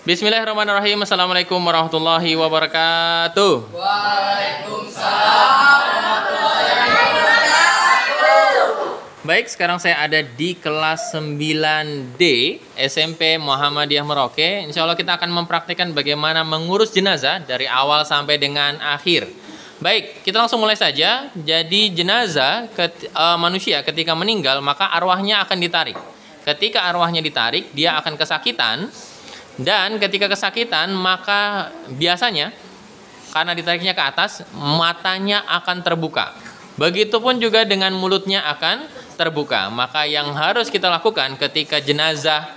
Bismillahirrahmanirrahim. Assalamualaikum warahmatullahi wabarakatuh. Waalaikumsalam warahmatullahi wabarakatuh. Baik, sekarang saya ada di kelas 9D SMP Muhammadiyah Merauke. Insya Allah kita akan mempraktikkan bagaimana mengurus jenazah dari awal sampai dengan akhir. Baik, kita langsung mulai saja. Jadi jenazah manusia ketika meninggal maka arwahnya akan ditarik. Ketika arwahnya ditarik, dia akan kesakitan. Dan ketika kesakitan maka biasanya karena ditariknya ke atas, matanya akan terbuka. Begitupun juga dengan mulutnya akan terbuka. Maka yang harus kita lakukan ketika jenazah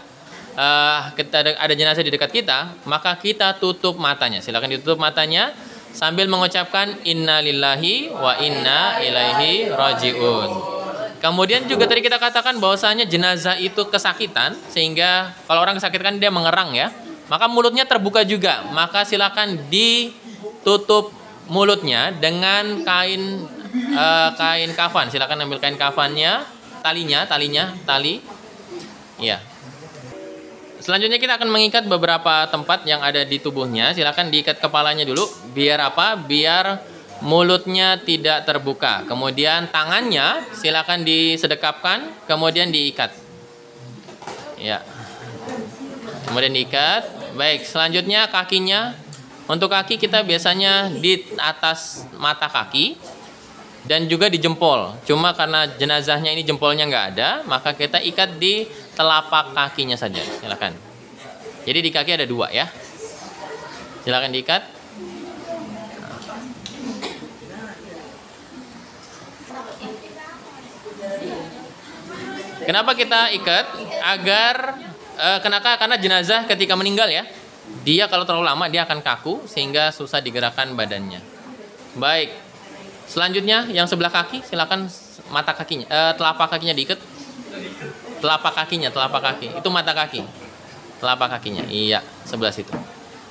ada jenazah di dekat kita, maka kita tutup matanya. Silakan ditutup matanya sambil mengucapkan innalillahi wa inna ilaihi rajiun. Kemudian juga tadi kita katakan bahwasanya jenazah itu kesakitan, sehingga kalau orang kesakitan dia mengerang ya, maka mulutnya terbuka juga. Maka silakan ditutup mulutnya dengan kain kafan. Silakan ambil kain kafannya, tali. Ya. Selanjutnya kita akan mengikat beberapa tempat yang ada di tubuhnya. Silakan diikat kepalanya dulu. Biar apa? Biar mulutnya tidak terbuka. Kemudian tangannya silakan disedekapkan, kemudian diikat. Ya. Kemudian diikat. Baik, selanjutnya kakinya. Untuk kaki kita biasanya di atas mata kaki dan juga di jempol. Cuma karena jenazahnya ini jempolnya nggak ada, maka kita ikat di telapak kakinya saja. Silakan. Jadi di kaki ada 2 ya. Silakan diikat. Kenapa kita ikat? Karena jenazah ketika meninggal ya, dia kalau terlalu lama dia akan kaku sehingga susah digerakkan badannya. Baik. Selanjutnya yang sebelah kaki, silakan mata kakinya, telapak kakinya diikat. Telapak kaki. Itu mata kaki. Telapak kakinya. Iya, sebelah situ.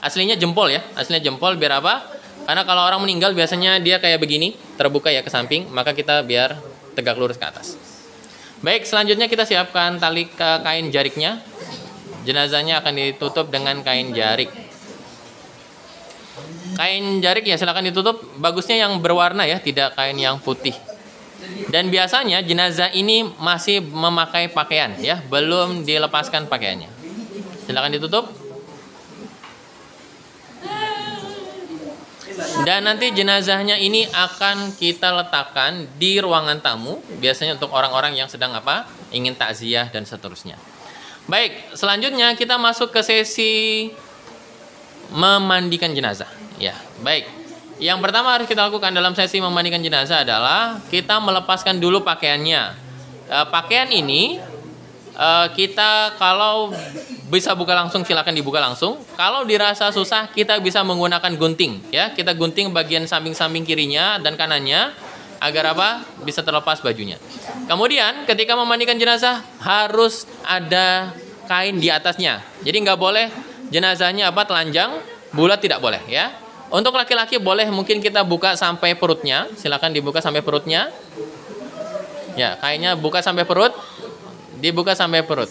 Aslinya jempol ya. Aslinya jempol biar apa? Karena kalau orang meninggal biasanya dia kayak begini, terbuka ya ke samping, maka kita biar tegak lurus ke atas. Baik, selanjutnya kita siapkan tali kain jariknya. Jenazahnya akan ditutup dengan kain jarik. Kain jarik ya silakan ditutup. Bagusnya yang berwarna ya, tidak kain yang putih. Dan biasanya jenazah ini masih memakai pakaian ya, belum dilepaskan pakaiannya. Silakan ditutup. Dan nanti jenazahnya ini akan kita letakkan di ruangan tamu, biasanya untuk orang-orang yang sedang ingin takziah dan seterusnya. Baik, selanjutnya kita masuk ke sesi memandikan jenazah. Ya, baik. Yang pertama harus kita lakukan dalam sesi memandikan jenazah adalah kita melepaskan dulu pakaiannya. Pakaian ini kita kalau bisa buka langsung silakan dibuka langsung. Kalau dirasa susah kita bisa menggunakan gunting ya. Kita gunting bagian samping-samping kirinya dan kanannya agar bisa terlepas bajunya. Kemudian ketika memandikan jenazah harus ada kain di atasnya. Jadi nggak boleh jenazahnya telanjang, bulat tidak boleh ya. Untuk laki-laki boleh mungkin kita buka sampai perutnya. Silakan dibuka sampai perutnya. Ya, kainnya buka sampai perut. Dibuka sampai perut.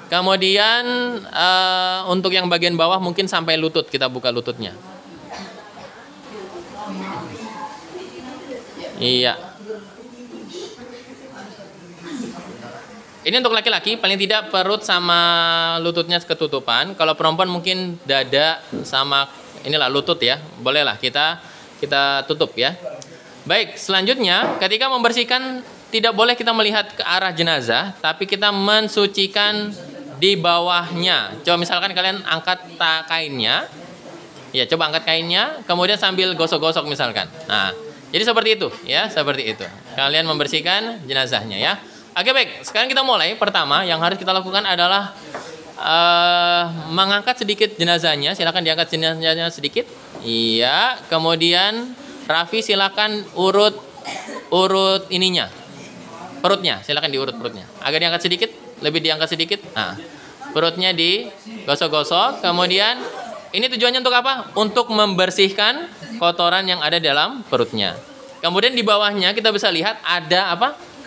Kemudian untuk yang bagian bawah mungkin sampai lutut, kita buka lututnya. Iya. Ini untuk laki-laki, paling tidak perut sama lututnya ketutupan. Kalau perempuan mungkin dada sama lutut ya. Bolehlah kita tutup ya. Baik, selanjutnya ketika membersihkan tidak boleh kita melihat ke arah jenazah, tapi kita mensucikan di bawahnya. Coba misalkan kalian angkat kainnya. Ya, coba angkat kainnya, kemudian sambil gosok-gosok misalkan. Nah, jadi seperti itu ya, seperti itu. Kalian membersihkan jenazahnya ya. Oke, baik. Sekarang kita mulai. Pertama yang harus kita lakukan adalah mengangkat sedikit jenazahnya. Silakan diangkat jenazahnya sedikit. Iya, kemudian Raffi silakan urut ininya. Perutnya, silakan diurut perutnya. Agak diangkat sedikit, lebih diangkat sedikit. Nah, perutnya digosok-gosok. Kemudian ini tujuannya untuk apa? Untuk membersihkan kotoran yang ada dalam perutnya. Kemudian di bawahnya kita bisa lihat ada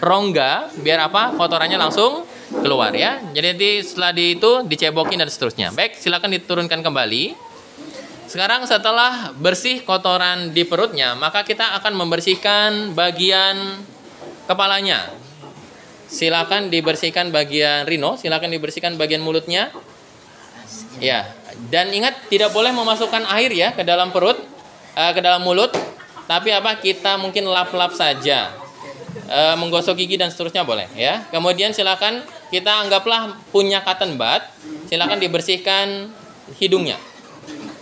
rongga, biar kotorannya langsung keluar ya. Jadi setelah itu dicebokin dan seterusnya. Baik, silakan diturunkan kembali. Sekarang setelah bersih kotoran di perutnya, maka kita akan membersihkan bagian kepalanya. Silakan dibersihkan bagian rino, silakan dibersihkan bagian mulutnya. Ya, dan ingat tidak boleh memasukkan air ya ke dalam perut, ke dalam mulut. Tapi apa? Kita mungkin lap-lap saja. Menggosok gigi dan seterusnya boleh ya. Kemudian silakan kita anggaplah punya cotton bud, silakan dibersihkan hidungnya.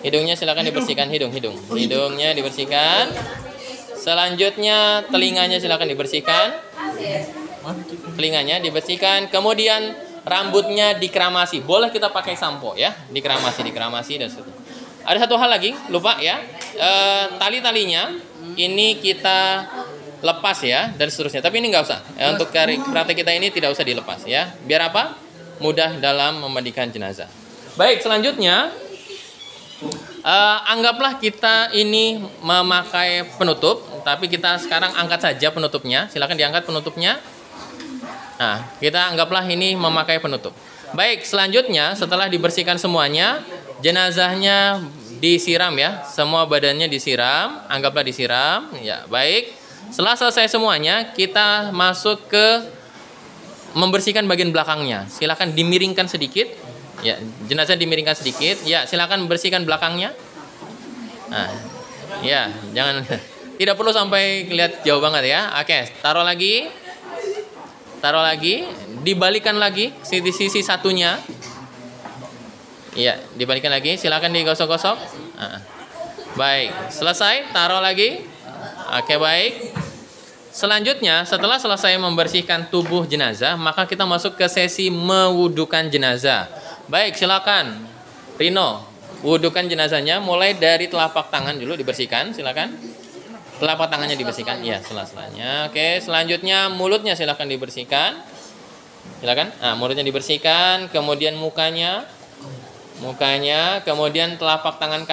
Hidungnya silakan dibersihkan, hidungnya dibersihkan. Selanjutnya telinganya silakan dibersihkan. Telinganya dibersihkan. Kemudian rambutnya dikeramasi. Boleh kita pakai sampo ya, dikeramasi dan seterusnya. Ada satu hal lagi lupa ya, tali-talinya ini kita lepas ya dan seterusnya. Tapi ini nggak usah. Untuk praktek kita ini tidak usah dilepas ya. Biar apa? Mudah dalam memandikan jenazah. Baik, selanjutnya anggaplah kita ini memakai penutup, tapi kita sekarang angkat saja penutupnya. Silakan diangkat penutupnya. Nah, kita anggaplah ini memakai penutup. Baik, selanjutnya setelah dibersihkan semuanya, jenazahnya disiram ya. Semua badannya disiram, anggaplah disiram. Ya, baik. Setelah selesai semuanya, kita masuk ke membersihkan bagian belakangnya. Silakan dimiringkan sedikit. Ya, jenazah dimiringkan sedikit. Ya, silakan bersihkan belakangnya. Nah, ya, jangan tidak perlu sampai lihat jauh banget ya. Oke, taruh lagi, dibalikan lagi sisi satunya. Ya, dibalikan lagi. Silakan digosok-gosok. Nah, baik, selesai. Taruh lagi. Oke, baik. Selanjutnya, setelah selesai membersihkan tubuh jenazah, maka kita masuk ke sesi mewudukan jenazah. Baik, silakan Rino, wudukan jenazahnya mulai dari telapak tangan dulu dibersihkan, silakan. Telapak tangannya dibersihkan, iya, sela-selanya. Oke, selanjutnya mulutnya silakan dibersihkan. Silakan. Nah, mulutnya dibersihkan, kemudian mukanya, kemudian telapak tangan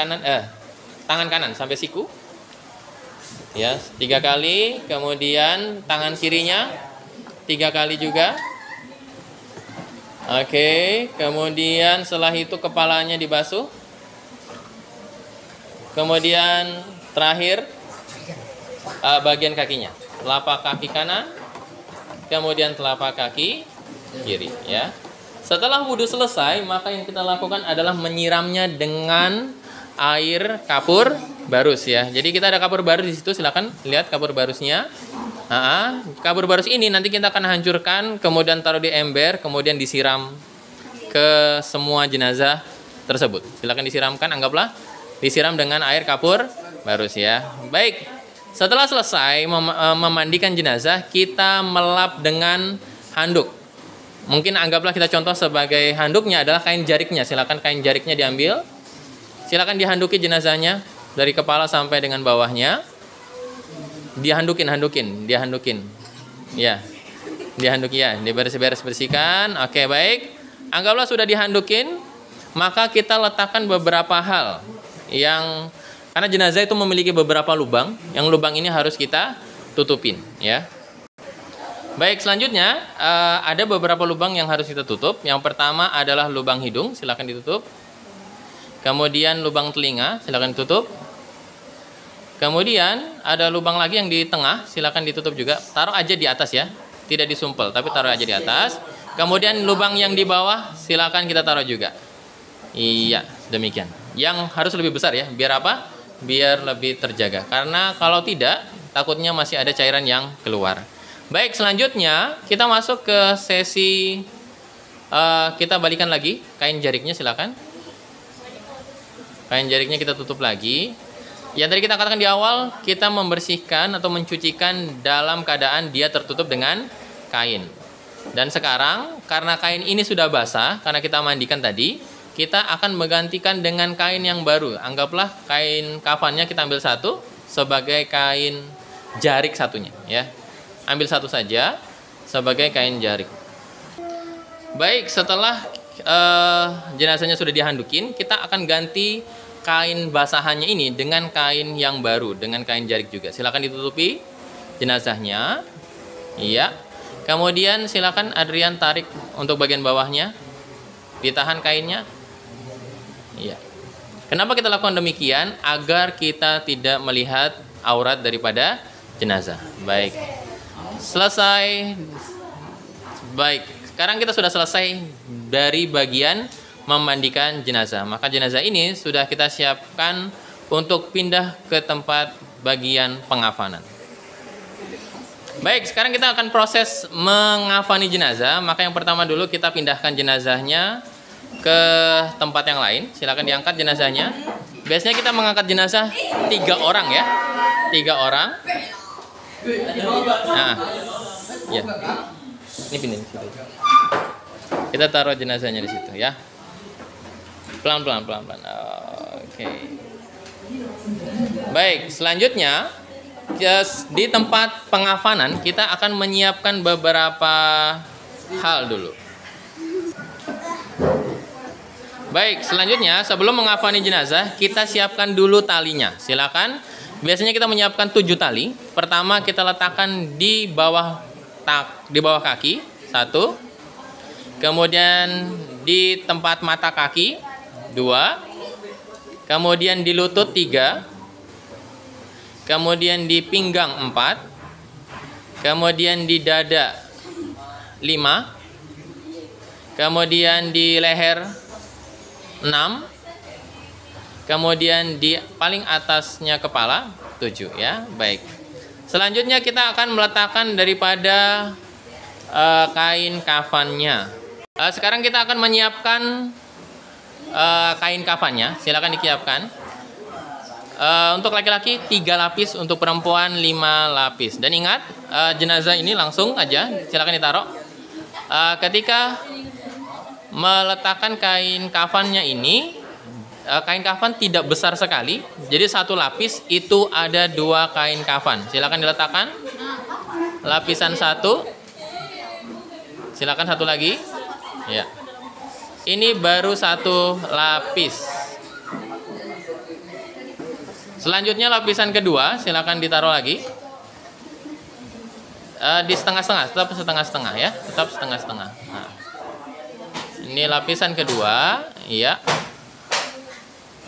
kanan sampai siku. Ya, 3 kali, kemudian tangan kirinya 3 kali juga. Oke, kemudian setelah itu kepalanya dibasuh. Kemudian terakhir bagian kakinya, telapak kaki kanan, kemudian telapak kaki kiri ya. Setelah wudhu selesai, maka yang kita lakukan adalah menyiramnya dengan air kapur barus ya. Jadi kita ada kapur barus di situ, silakan lihat kapur barusnya. Kapur barus ini nanti kita akan hancurkan, kemudian taruh di ember, kemudian disiram ke semua jenazah tersebut. Silakan disiramkan, anggaplah disiram dengan air kapur barus ya. Baik, setelah selesai memandikan jenazah, kita melap dengan handuk. Mungkin anggaplah kita contoh sebagai handuknya adalah kain jariknya. Silakan kain jariknya diambil. Silakan dihanduki jenazahnya dari kepala sampai dengan bawahnya. Dihandukin. Ya. Dihanduki ya, diberes-beres bersihkan. Oke, baik. Anggaplah sudah dihandukin, maka kita letakkan beberapa hal yang karena jenazah itu memiliki beberapa lubang, yang lubang ini harus kita tutupin ya. Baik, selanjutnya ada beberapa lubang yang harus kita tutup. Yang pertama adalah lubang hidung, silakan ditutup. Kemudian lubang telinga, silakan ditutup. Kemudian ada lubang lagi yang di tengah, silakan ditutup juga. Taruh aja di atas ya, tidak disumpel, tapi taruh aja di atas. Kemudian lubang yang di bawah, silakan kita taruh juga. Iya, demikian. Yang harus lebih besar ya, biar apa? Biar lebih terjaga. Karena kalau tidak, takutnya masih ada cairan yang keluar. Baik, selanjutnya kita masuk ke sesi kita balikan lagi kain jariknya, silakan. Kain jariknya kita tutup lagi. Yang tadi kita katakan di awal, kita membersihkan atau mencucikan dalam keadaan dia tertutup dengan kain. Dan sekarang, karena kain ini sudah basah, karena kita mandikan tadi, kita akan menggantikan dengan kain yang baru. Anggaplah kain kafannya kita ambil satu sebagai kain jarik satunya. Ya, ambil satu saja sebagai kain jarik. Baik, setelah jenazahnya sudah dihandukin, kita akan ganti kain basahannya ini dengan kain yang baru, dengan kain jarik juga. Silakan ditutupi jenazahnya. Iya. Kemudian silakan Adrian tarik untuk bagian bawahnya. Ditahan kainnya. Iya. Kenapa kita lakukan demikian? Agar kita tidak melihat aurat daripada jenazah. Baik. Selesai. Baik. Sekarang kita sudah selesai dari bagian memandikan jenazah. Maka jenazah ini sudah kita siapkan untuk pindah ke tempat bagian pengafanan. Baik, sekarang kita akan proses mengafani jenazah. Maka yang pertama dulu kita pindahkan jenazahnya ke tempat yang lain. Silakan diangkat jenazahnya. Biasanya kita mengangkat jenazah 3 orang ya. 3 orang. Nah, ya. Ini pindah di situ. Kita taruh jenazahnya di situ ya. Pelan-pelan. Oke. Baik, selanjutnya di tempat pengafanan kita akan menyiapkan beberapa hal dulu. Baik, selanjutnya sebelum mengafani jenazah kita siapkan dulu talinya. Silakan. Biasanya kita menyiapkan 7 tali. Pertama kita letakkan di bawah kaki 1. Kemudian di tempat mata kaki 2. Kemudian di lutut 3. Kemudian di pinggang 4. Kemudian di dada 5. Kemudian di leher 6. Kemudian di paling atasnya kepala 7 ya. Baik. Selanjutnya kita akan meletakkan daripada kain kafannya. Sekarang kita akan menyiapkan kain kafannya. Silakan disiapkan. Untuk laki-laki 3 lapis, untuk perempuan 5 lapis. Dan ingat, jenazah ini langsung aja silakan ditaruh. Ketika meletakkan kain kafannya ini, kain kafan tidak besar sekali. Jadi 1 lapis itu ada 2 kain kafan. Silakan diletakkan. Lapisan 1. Silakan 1 lagi. Ya. Ini baru 1 lapis. Selanjutnya lapisan kedua, silakan ditaruh lagi. Di setengah-setengah, tetap setengah-setengah ya, tetap setengah-setengah. Nah. Ini lapisan kedua, iya.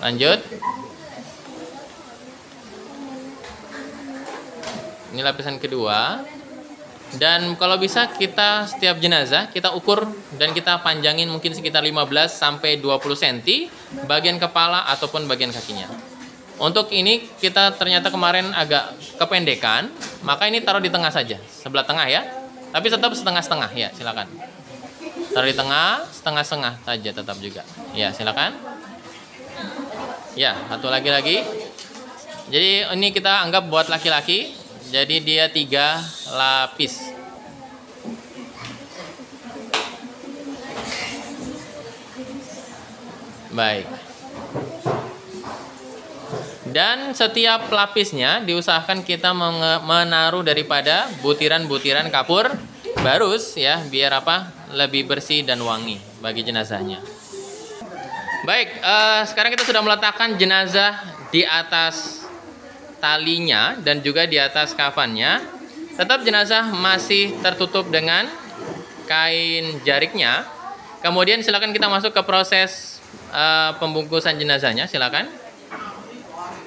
Lanjut. Ini lapisan kedua. Dan kalau bisa kita setiap jenazah kita ukur dan kita panjangin mungkin sekitar 15 sampai 20 cm bagian kepala ataupun bagian kakinya. Untuk ini kita ternyata kemarin agak kependekan, maka ini taruh di tengah saja, sebelah tengah ya. Tapi tetap setengah-setengah ya, silakan. Taruh di tengah, setengah-setengah saja tetap juga. Ya, silakan. Ya, satu lagi. Jadi ini kita anggap buat laki-laki. Jadi dia 3 lapis. Baik. Dan setiap lapisnya diusahakan kita menaruh daripada butiran-butiran kapur barus ya, biar apa? Lebih bersih dan wangi bagi jenazahnya. Baik, sekarang kita sudah meletakkan jenazah di atas talinya dan juga di atas kafannya. Tetap jenazah masih tertutup dengan kain jariknya. Kemudian silakan kita masuk ke proses pembungkusan jenazahnya, silakan.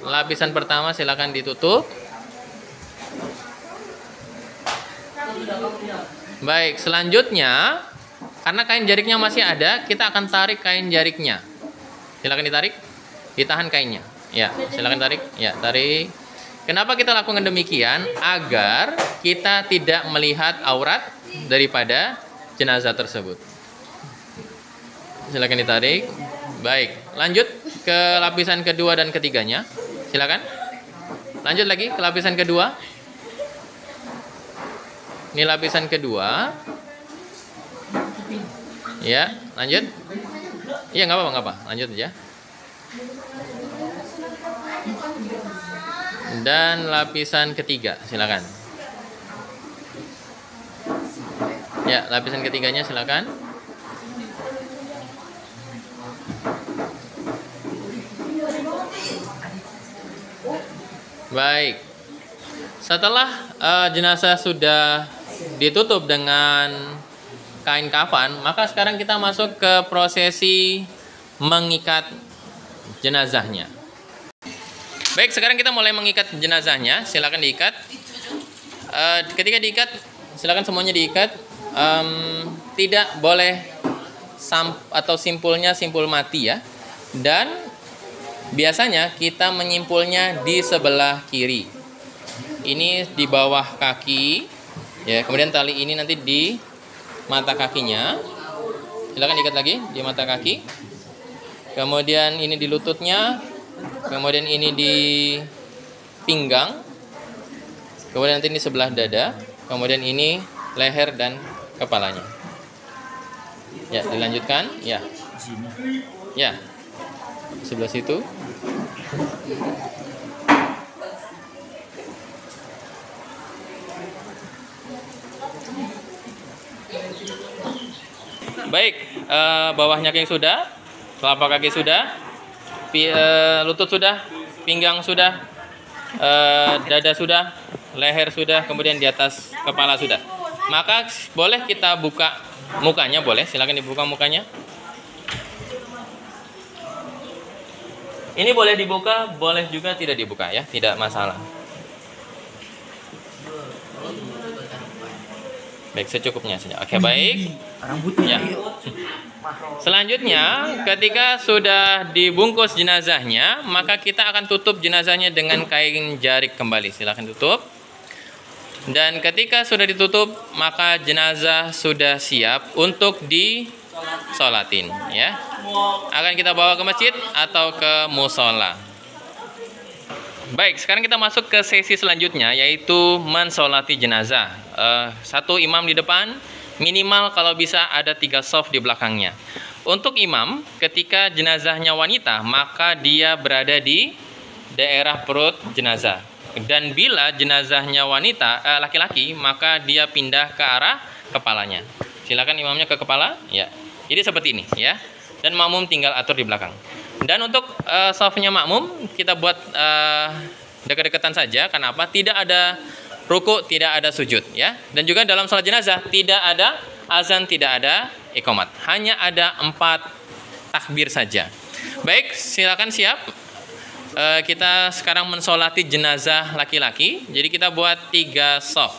Lapisan pertama silakan ditutup. Baik, selanjutnya karena kain jariknya masih ada, kita akan tarik kain jariknya. Silakan ditarik, ditahan kainnya. Ya, silakan tarik. Ya, tarik. Kenapa kita lakukan demikian? Agar kita tidak melihat aurat daripada jenazah tersebut. Silakan ditarik. Baik, lanjut ke lapisan kedua dan ketiganya. Silakan. Lanjut lagi ke lapisan kedua. Ini lapisan kedua. Ya, lanjut. Iya, nggak apa-apa. Lanjut aja. Dan lapisan ketiga, silakan. Ya, lapisan ketiganya silakan. Baik. Setelah jenazah sudah ditutup dengan kain kafan, maka sekarang kita masuk ke prosesi mengikat jenazahnya. Baik, sekarang kita mulai mengikat jenazahnya. Silakan diikat. Ketika diikat, silakan semuanya diikat. Tidak boleh atau simpulnya simpul mati ya. Dan biasanya kita menyimpulnya di sebelah kiri. Ini di bawah kaki, ya. Kemudian tali ini nanti di mata kakinya. Silakan diikat lagi di mata kaki. Kemudian ini di lututnya. Kemudian ini di pinggang. Kemudian nanti ini sebelah dada. Kemudian ini leher dan kepalanya. Ya, dilanjutkan. Ya. Ya. Sebelah situ. Baik, bawahnya kaki sudah, telapak kaki sudah, lutut sudah, pinggang sudah, dada sudah, leher sudah, kemudian di atas kepala sudah. Maka boleh kita buka mukanya, boleh, silakan dibuka mukanya. Ini boleh dibuka, boleh juga tidak dibuka ya, tidak masalah. Baik, secukupnya saja. Oke, baik. Ya. Selanjutnya, ketika sudah dibungkus jenazahnya, maka kita akan tutup jenazahnya dengan kain jarik kembali. Silakan tutup. Dan ketika sudah ditutup, maka jenazah sudah siap untuk disolatin, ya. Akan kita bawa ke masjid atau ke musola. Baik, sekarang kita masuk ke sesi selanjutnya, yaitu mensolati jenazah. Satu imam di depan, minimal kalau bisa ada 3 shaf di belakangnya. Untuk imam, ketika jenazahnya wanita, maka dia berada di daerah perut jenazah. Dan bila jenazahnya wanita, laki-laki, maka dia pindah ke arah kepalanya. Silakan imamnya ke kepala, ya. Jadi seperti ini, ya. Dan makmum tinggal atur di belakang. Dan untuk shafnya makmum kita buat dekat-dekatan saja. Kenapa? Tidak ada ruku, tidak ada sujud, ya. Dan juga dalam salat jenazah tidak ada azan, tidak ada iqamat. Hanya ada 4 takbir saja. Baik, silakan siap. Kita sekarang mensolati jenazah laki-laki. Jadi kita buat 3 shaf.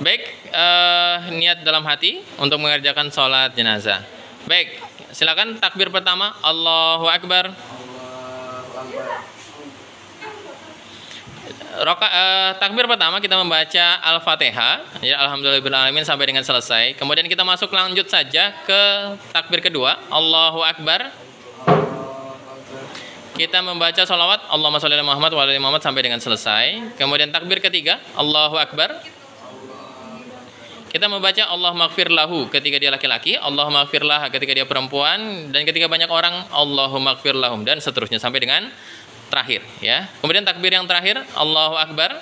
Baik, niat dalam hati untuk mengerjakan sholat jenazah. Baik, silakan takbir pertama, Allahu Akbar. Takbir pertama kita membaca Al-Fatihah, ya, Alhamdulillahirrahmanirrahim sampai dengan selesai. Kemudian kita masuk lanjut saja ke takbir kedua, Allahu Akbar. Kita membaca sholawat Allahumma sholli ala Muhammad wa ala ali Muhammad sampai dengan selesai. Kemudian takbir ketiga, Allahu Akbar. Kita membaca Allah maghfir lahu ketika dia laki-laki, Allah maghfir lah ketika dia perempuan, dan ketika banyak orang Allahumma maghfir lahum, dan seterusnya sampai dengan terakhir, ya. Kemudian takbir yang terakhir Allahu Akbar.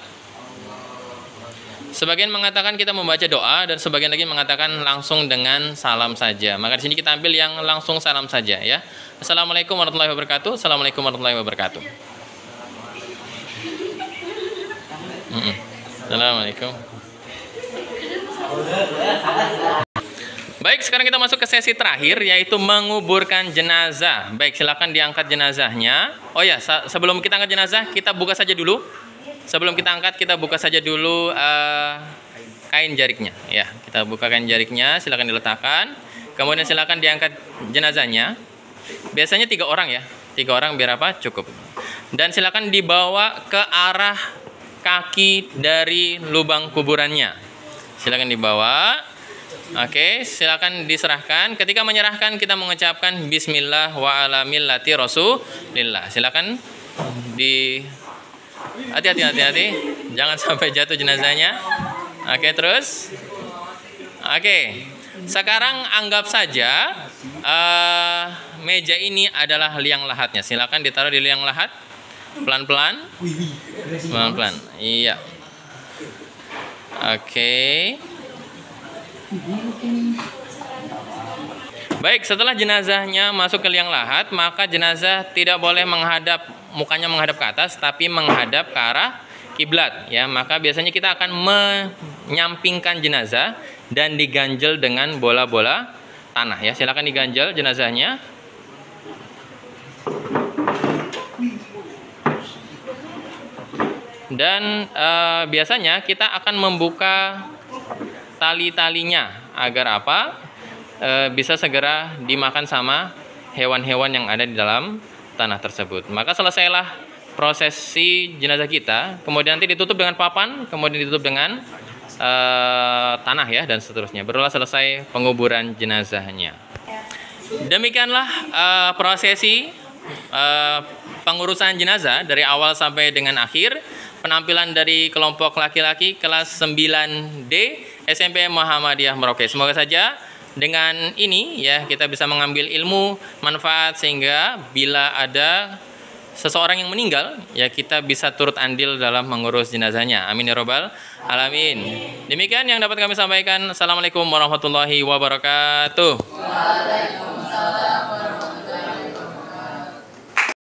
Sebagian mengatakan kita membaca doa dan sebagian lagi mengatakan langsung dengan salam saja. Maka di sini kita ambil yang langsung salam saja, ya. Assalamualaikum warahmatullahi wabarakatuh. Assalamualaikum warahmatullahi wabarakatuh. Assalamualaikum. Baik, sekarang kita masuk ke sesi terakhir, yaitu menguburkan jenazah. Baik, silakan diangkat jenazahnya. Oh ya, sebelum kita angkat jenazah, kita buka saja dulu. Sebelum kita angkat, kita buka saja dulu kain jariknya. Ya, kita buka kain jariknya, silakan diletakkan. Kemudian silakan diangkat jenazahnya. Biasanya 3 orang ya, 3 orang biar apa? Cukup. Dan silakan dibawa ke arah kaki dari lubang kuburannya. Silakan dibawa. Oke, silakan diserahkan. Ketika menyerahkan kita mengucapkan Bismillah wa ala millati Rasulillah. Silakan hati-hati, jangan sampai jatuh jenazahnya. Oke, terus. Oke, sekarang anggap saja meja ini adalah liang lahatnya. Silakan ditaruh di liang lahat, pelan-pelan. Iya. Oke. Baik, setelah jenazahnya masuk ke liang lahat, maka jenazah tidak boleh mukanya menghadap ke atas, tapi menghadap ke arah kiblat, ya. Maka biasanya kita akan menyampingkan jenazah dan diganjel dengan bola-bola tanah ya. Silakan diganjel jenazahnya. Dan biasanya kita akan membuka tali-talinya agar apa? Bisa segera dimakan sama hewan-hewan yang ada di dalam tanah tersebut. Maka selesailah prosesi jenazah kita, kemudian nanti ditutup dengan papan, kemudian ditutup dengan tanah ya, dan seterusnya. Barulah selesai penguburan jenazahnya. Demikianlah prosesi pengurusan jenazah dari awal sampai dengan akhir. Penampilan dari kelompok laki-laki kelas 9D SMP Muhammadiyah Merauke. Semoga saja dengan ini ya kita bisa mengambil ilmu manfaat sehingga bila ada seseorang yang meninggal ya kita bisa turut andil dalam mengurus jenazahnya. Amin ya robbal alamin. Demikian yang dapat kami sampaikan. Assalamualaikum warahmatullahi wabarakatuh. Waalaikumsalam.